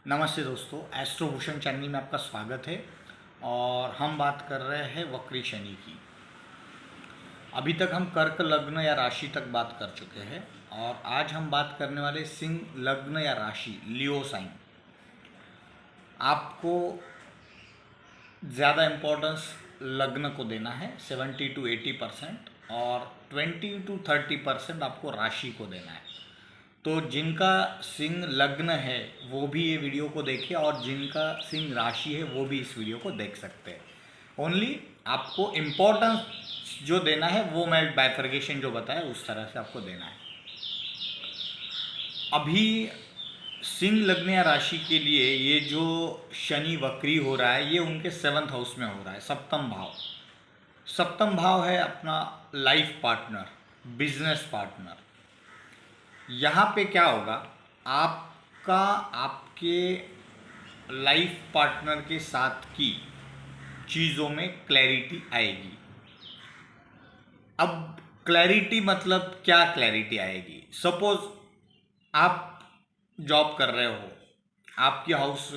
नमस्ते दोस्तों, एस्ट्रोभूषण चैनल में आपका स्वागत है। और हम बात कर रहे हैं वक्री शनि की। अभी तक हम कर्क लग्न या राशि तक बात कर चुके हैं और आज हम बात करने वाले सिंह लग्न या राशि लियो साइन। आपको ज़्यादा इम्पोर्टेंस लग्न को देना है 70 to 80% और 20 to 30% आपको राशि को देना है। तो जिनका सिंह लग्न है वो भी ये वीडियो को देखे और जिनका सिंह राशि है वो भी इस वीडियो को देख सकते हैं। ओनली आपको इम्पोर्टेंस जो देना है वो मैं बाइफर्केशन जो बताया उस तरह से आपको देना है। अभी सिंह लग्न या राशि के लिए ये जो शनि वक्री हो रहा है ये उनके 7th हाउस में हो रहा है, सप्तम भाव। सप्तम भाव है अपना लाइफ पार्टनर, बिजनेस पार्टनर। यहाँ पे क्या होगा, आपका आपके लाइफ पार्टनर के साथ की चीज़ों में क्लैरिटी आएगी। अब क्लैरिटी मतलब क्या क्लैरिटी आएगी? सपोज आप जॉब कर रहे हो, आपकी हाउस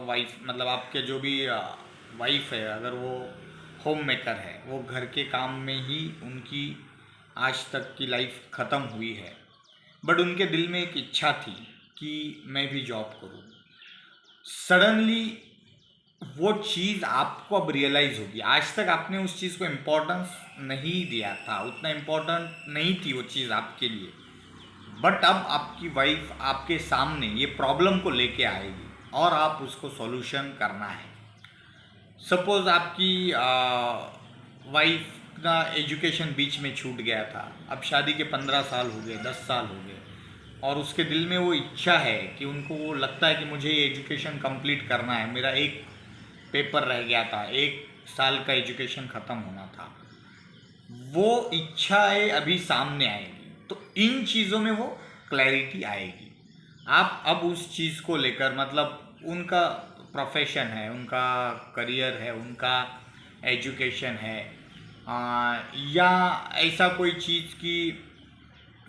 वाइफ मतलब आपके जो भी वाइफ है, अगर वो होम मेकर है, वो घर के काम में ही उनकी आज तक की लाइफ ख़त्म हुई है, बट उनके दिल में एक इच्छा थी कि मैं भी जॉब करूं। सडनली वो चीज़ आपको अब रियलाइज़ होगी। आज तक आपने उस चीज़ को इम्पोर्टेंस नहीं दिया था, उतना इम्पोर्टेंट नहीं थी वो चीज़ आपके लिए, बट अब आपकी वाइफ आपके सामने ये प्रॉब्लम को लेके आएगी और आप उसको सॉल्यूशन करना है। सपोज आपकी वाइफ का एजुकेशन बीच में छूट गया था, अब शादी के 15 साल हो गए, 10 साल हो गए और उसके दिल में वो इच्छा है कि उनको वो लगता है कि मुझे ये एजुकेशन कंप्लीट करना है, मेरा एक पेपर रह गया था, 1 साल का एजुकेशन ख़त्म होना था। वो इच्छाएं अभी सामने आएगी, तो इन चीज़ों में वो क्लैरिटी आएगी। आप अब उस चीज़ को लेकर मतलब उनका प्रोफेशन है, उनका करियर है, उनका एजुकेशन है, या ऐसा कोई चीज़ कि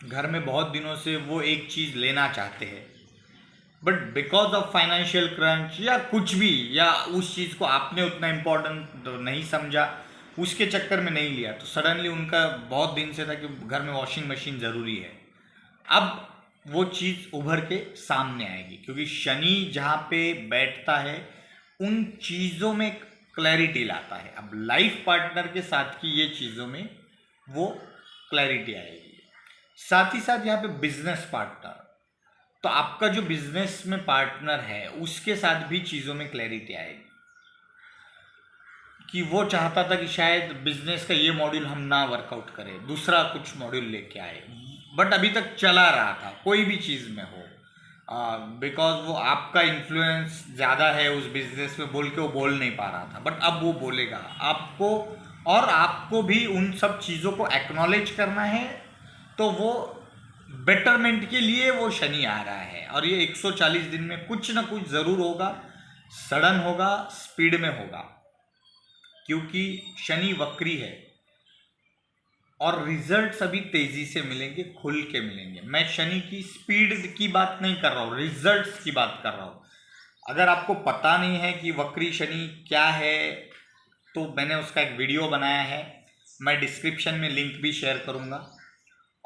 घर में बहुत दिनों से वो एक चीज़ लेना चाहते हैं, but because of financial crunch या कुछ भी, या उस चीज़ को आपने उतना इम्पोर्टेंट नहीं समझा, उसके चक्कर में नहीं लिया, तो सडनली उनका बहुत दिन से था कि घर में वॉशिंग मशीन ज़रूरी है। अब वो चीज़ उभर के सामने आएगी, क्योंकि शनि जहाँ पे बैठता है उन चीज़ों में क्लैरिटी लाता है। अब लाइफ पार्टनर के साथ की ये चीज़ों में वो क्लैरिटी आएगी। साथ ही साथ यहाँ पे बिजनेस पार्टनर, तो आपका जो बिजनेस में पार्टनर है उसके साथ भी चीज़ों में क्लैरिटी आएगी कि वो चाहता था कि शायद बिजनेस का ये मॉड्यूल हम ना वर्कआउट करें, दूसरा कुछ मॉड्यूल लेके आए, बट अभी तक चला रहा था कोई भी चीज़ में हो, बिकॉज वो आपका इन्फ्लुएंस ज़्यादा है उस बिजनेस में बोल के वो बोल नहीं पा रहा था, बट अब वो बोलेगा आपको। और आपको भी उन सब चीज़ों को एक्नॉलेज करना है, तो वो बेटरमेंट के लिए वो शनि आ रहा है और ये 140 दिन में कुछ ना कुछ ज़रूर होगा, सडन होगा, स्पीड में होगा, क्योंकि शनि वक्री है और रिजल्ट्स अभी तेजी से मिलेंगे, खुल के मिलेंगे। मैं शनि की स्पीड की बात नहीं कर रहा हूँ, रिजल्ट्स की बात कर रहा हूँ। अगर आपको पता नहीं है कि वक्री शनि क्या है, तो मैंने उसका एक वीडियो बनाया है, मैं डिस्क्रिप्शन में लिंक भी शेयर करूँगा।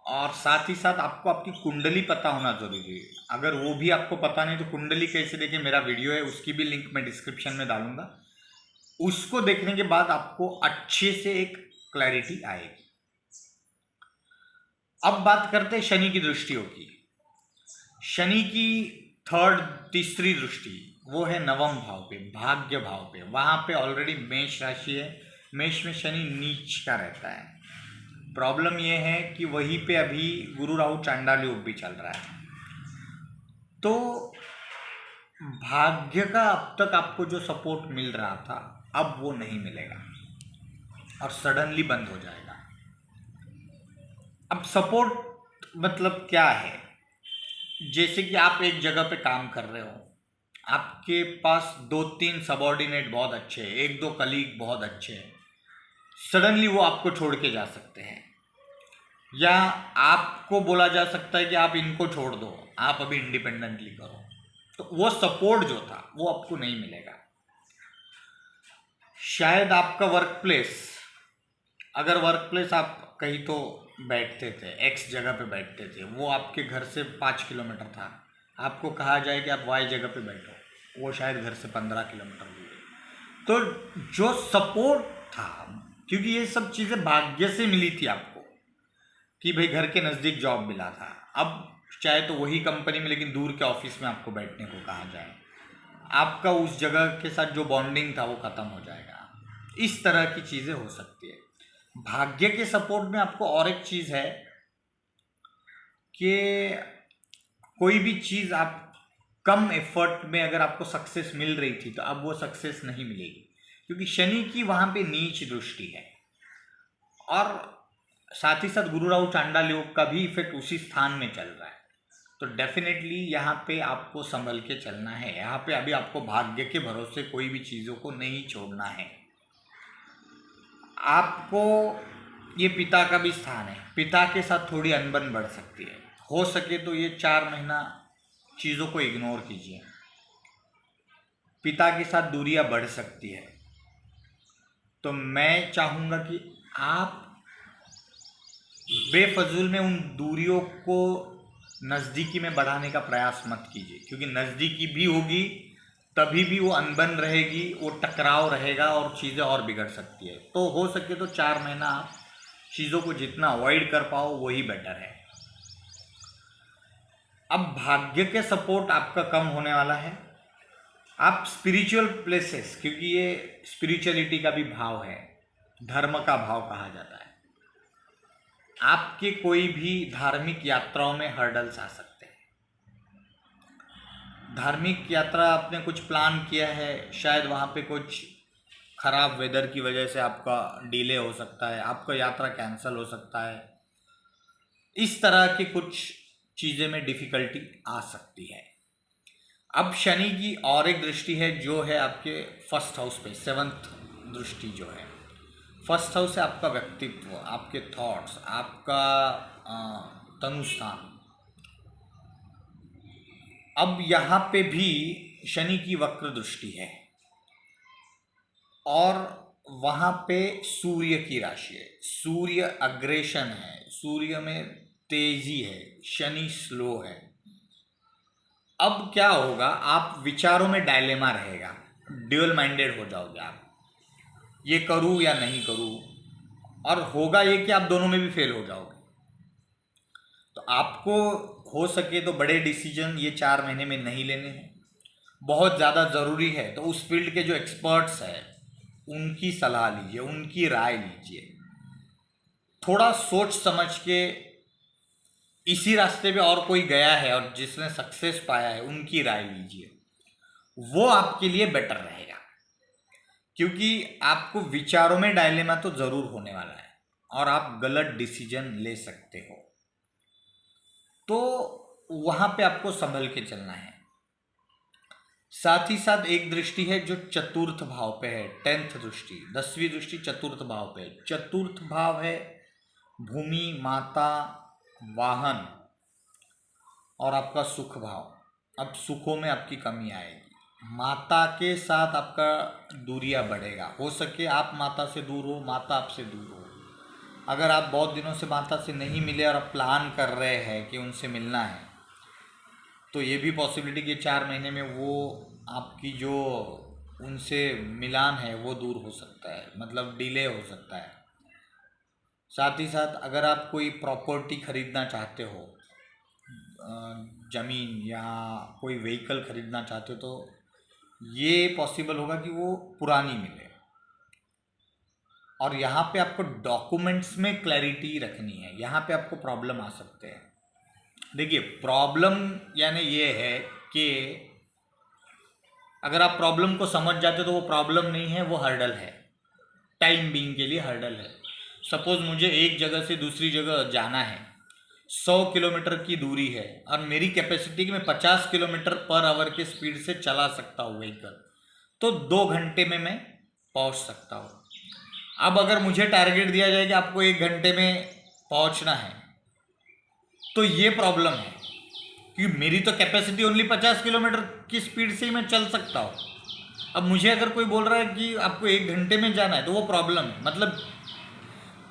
और साथ ही साथ आपको आपकी कुंडली पता होना ज़रूरी है। अगर वो भी आपको पता नहीं तो कुंडली कैसे देखें, मेरा वीडियो है, उसकी भी लिंक मैं डिस्क्रिप्शन में डालूंगा। उसको देखने के बाद आपको अच्छे से एक क्लैरिटी आएगी। अब बात करते हैं शनि की दृष्टियों की। शनि की तीसरी दृष्टि वो है नवम भाव पे, भाग्य भाव पे। वहाँ पे ऑलरेडी मेष राशि है, मेष में शनि नीच का रहता है। प्रॉब्लम ये है कि वहीं पे अभी गुरु राहु चांडाल योग भी चल रहा है, तो भाग्य का अब तक आपको जो सपोर्ट मिल रहा था अब वो नहीं मिलेगा और सडनली बंद हो जाएगा। अब सपोर्ट मतलब क्या है? जैसे कि आप एक जगह पे काम कर रहे हो, आपके पास 2-3 सबॉर्डिनेट बहुत अच्छे हैं, 1-2 कलीग बहुत अच्छे हैं, सडनली वो आपको छोड़ के जा सकते हैं, या आपको बोला जा सकता है कि आप इनको छोड़ दो, आप अभी इंडिपेंडेंटली करो। तो वो सपोर्ट जो था वो आपको नहीं मिलेगा। शायद आपका वर्क प्लेस, अगर वर्क प्लेस आप कहीं तो बैठते थे, एक्स जगह पे बैठते थे, वो आपके घर से 5 किलोमीटर था, आपको कहा जाए कि आप वाई जगह पे बैठो, वो शायद घर से 15 किलोमीटर दूर है। तो जो सपोर्ट था, क्योंकि ये सब चीज़ें भाग्य से मिली थी आपको कि भाई घर के नज़दीक जॉब मिला था, अब चाहे तो वही कंपनी में लेकिन दूर के ऑफिस में आपको बैठने को कहा जाए, आपका उस जगह के साथ जो बॉन्डिंग था वो ख़त्म हो जाएगा। इस तरह की चीज़ें हो सकती है। भाग्य के सपोर्ट में आपको और एक चीज़ है कि कोई भी चीज़ आप कम एफर्ट में अगर आपको सक्सेस मिल रही थी तो अब वो सक्सेस नहीं मिलेगी, क्योंकि शनि की वहाँ पे नीच दृष्टि है, और साथ ही साथ गुरु राहु चांडाल योग का भी इफेक्ट उसी स्थान में चल रहा है। तो डेफिनेटली यहाँ पे आपको संभल के चलना है। यहाँ पे अभी आपको भाग्य के भरोसे कोई भी चीज़ों को नहीं छोड़ना है। आपको ये पिता का भी स्थान है, पिता के साथ थोड़ी अनबन बढ़ सकती है, हो सके तो ये 4 महीना चीज़ों को इग्नोर कीजिए। पिता के साथ दूरियां बढ़ सकती है, तो मैं चाहूँगा कि आप बेफजूल में उन दूरियों को नज़दीकी में बढ़ाने का प्रयास मत कीजिए, क्योंकि नज़दीकी भी होगी तभी भी वो अनबन रहेगी, वो टकराव रहेगा और चीज़ें और बिगड़ सकती है। तो हो सके तो 4 महीना आप चीज़ों को जितना अवॉइड कर पाओ वही बेटर है। अब भाग्य के सपोर्ट आपका कम होने वाला है। आप स्पिरिचुअल प्लेसेस, क्योंकि ये स्पिरिचुअलिटी का भी भाव है, धर्म का भाव कहा जाता है, आपके कोई भी धार्मिक यात्राओं में हर्डल्स आ सकते हैं। धार्मिक यात्रा आपने कुछ प्लान किया है, शायद वहाँ पे कुछ खराब वेदर की वजह से आपका डिले हो सकता है, आपका यात्रा कैंसिल हो सकता है, इस तरह की कुछ चीज़ें में डिफ़िकल्टी आ सकती है। अब शनि की और एक दृष्टि है जो है आपके फर्स्ट हाउस पे, 7th दृष्टि जो है। फर्स्ट हाउस है आपका व्यक्तित्व, आपके थॉट्स, आपका तनुस्थान। अब यहाँ पे भी शनि की वक्र दृष्टि है और वहाँ पे सूर्य की राशि है, सूर्य अग्रेशन है, सूर्य में तेजी है, शनि स्लो है। अब क्या होगा, आप विचारों में डायलेमा रहेगा, ड्यूअल माइंडेड हो जाओगे आप, ये करूँ या नहीं करूँ, और होगा ये कि आप दोनों में भी फेल हो जाओगे। तो आपको हो सके तो बड़े डिसीजन ये 4 महीने में नहीं लेने हैं। बहुत ज़्यादा ज़रूरी है तो उस फील्ड के जो एक्सपर्ट्स हैं उनकी सलाह लीजिए, उनकी राय लीजिए, थोड़ा सोच समझ के। इसी रास्ते पे और कोई गया है और जिसने सक्सेस पाया है उनकी राय लीजिए, वो आपके लिए बेटर रहेगा, क्योंकि आपको विचारों में डायलेमा तो ज़रूर होने वाला है और आप गलत डिसीजन ले सकते हो। तो वहाँ पे आपको संभल के चलना है। साथ ही साथ एक दृष्टि है जो चतुर्थ भाव पे है, 10th दृष्टि, 10वीं दृष्टि चतुर्थ भाव पे है। चतुर्थ भाव है भूमि, माता, वाहन और आपका सुख भाव। अब सुखों में आपकी कमी आएगी, माता के साथ आपका दूरियां बढ़ेगा, हो सके आप माता से दूर हो, माता आपसे दूर हो। अगर आप बहुत दिनों से माता से नहीं मिले और आप प्लान कर रहे हैं कि उनसे मिलना है, तो ये भी पॉसिबिलिटी कि 4 महीने में वो आपकी जो उनसे मिलान है वो दूर हो सकता है, मतलब डिले हो सकता है। साथ ही साथ अगर आप कोई प्रॉपर्टी खरीदना चाहते हो, ज़मीन या कोई व्हीकल खरीदना चाहते हो, तो ये पॉसिबल होगा कि वो पुरानी मिले। और यहाँ पे आपको डॉक्यूमेंट्स में क्लैरिटी रखनी है, यहाँ पे आपको प्रॉब्लम आ सकते हैं। देखिए प्रॉब्लम यानी ये है कि अगर आप प्रॉब्लम को समझ जाते हो तो वो प्रॉब्लम नहीं है, वो हर्डल है, टाइम बीइंग के लिए हर्डल है। सपोज मुझे एक जगह से दूसरी जगह जाना है, 100 किलोमीटर की दूरी है और मेरी कैपेसिटी कि मैं 50 किलोमीटर पर आवर के स्पीड से चला सकता हूँ व्हीकल, तो 2 घंटे में मैं पहुँच सकता हूँ। अब अगर मुझे टारगेट दिया जाए कि आपको 1 घंटे में पहुँचना है, तो ये प्रॉब्लम है, क्योंकि मेरी तो कैपेसिटी ओनली 50 किलोमीटर की स्पीड से ही मैं चल सकता हूँ। अब मुझे अगर कोई बोल रहा है कि आपको 1 घंटे में जाना है, तो वो प्रॉब्लम है। मतलब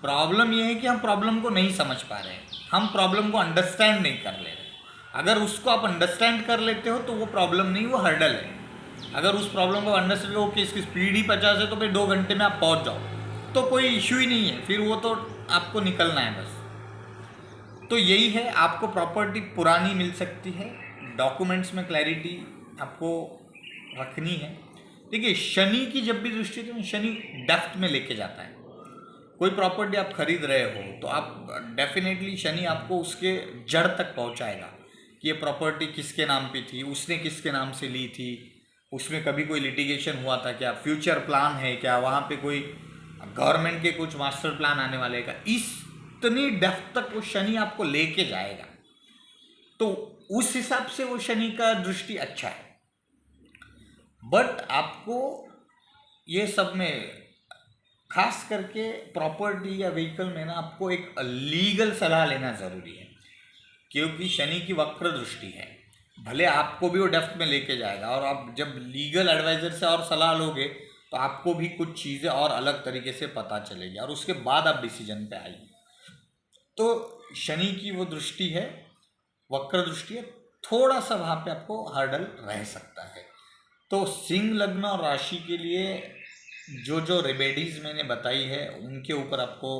प्रॉब्लम ये है कि हम प्रॉब्लम को नहीं समझ पा रहे हैं, हम प्रॉब्लम को अंडरस्टैंड नहीं कर ले रहे। अगर उसको आप अंडरस्टैंड कर लेते हो तो वो प्रॉब्लम नहीं, वो हर्डल है। अगर उस प्रॉब्लम को अंडरस्टैंड करो कि इसकी स्पीड ही 50 है तो फिर 2 घंटे में आप पहुंच जाओ, तो कोई इश्यू ही नहीं है, फिर वो तो आपको निकलना है बस। तो यही है, आपको प्रॉपर्टी पुरानी मिल सकती है, डॉक्यूमेंट्स में क्लैरिटी आपको रखनी है। देखिए, शनि की जब भी दृष्टि तो शनि डेप्थ में लेके जाता है। कोई प्रॉपर्टी आप खरीद रहे हो तो आप डेफिनेटली शनि आपको उसके जड़ तक पहुंचाएगा कि ये प्रॉपर्टी किसके नाम पे थी, उसने किसके नाम से ली थी, उसमें कभी कोई लिटिगेशन हुआ था क्या, फ्यूचर प्लान है क्या, वहाँ पे कोई गवर्नमेंट के कुछ मास्टर प्लान आने वाले का, इतनी डेप्थ तक वो शनि आपको लेके जाएगा। तो उस हिसाब से वो शनि का दृष्टि अच्छा है। बट आपको ये सब में खास करके प्रॉपर्टी या व्हीकल में ना आपको एक लीगल सलाह लेना ज़रूरी है, क्योंकि शनि की वक्र दृष्टि है। भले आपको भी वो डेप्थ में लेके जाएगा, और आप जब लीगल एडवाइज़र से और सलाह लोगे तो आपको भी कुछ चीज़ें और अलग तरीके से पता चलेगी, और उसके बाद आप डिसीजन पे आइए। तो शनि की वो दृष्टि है, वक्र दृष्टि है, थोड़ा सा वहाँ पे आपको हर्डल रह सकता है। तो सिंह लग्न और राशि के लिए जो जो रेमेडीज़ मैंने बताई है उनके ऊपर आपको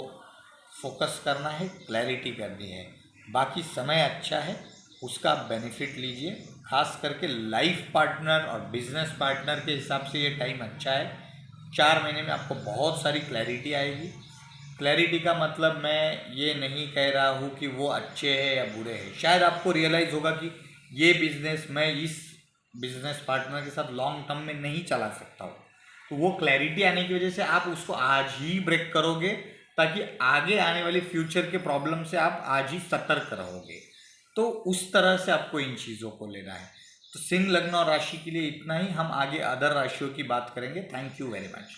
फोकस करना है, क्लैरिटी करनी है। बाकी समय अच्छा है, उसका आप बेनिफिट लीजिए। खास करके लाइफ पार्टनर और बिजनेस पार्टनर के हिसाब से ये टाइम अच्छा है। 4 महीने में आपको बहुत सारी क्लैरिटी आएगी। क्लैरिटी का मतलब मैं ये नहीं कह रहा हूँ कि वो अच्छे हैं या बुरे हैं। शायद आपको रियलाइज़ होगा कि ये बिज़नेस मैं इस बिजनेस पार्टनर के साथ लॉन्ग टर्म में नहीं चला सकता हूँ। तो वो क्लैरिटी आने की वजह से आप उसको आज ही ब्रेक करोगे, ताकि आगे आने वाली फ्यूचर के प्रॉब्लम से आप आज ही सतर्क रहोगे। तो उस तरह से आपको इन चीज़ों को लेना है। तो सिंह लग्न और राशि के लिए इतना ही। हम आगे अदर राशियों की बात करेंगे। Thank you very much.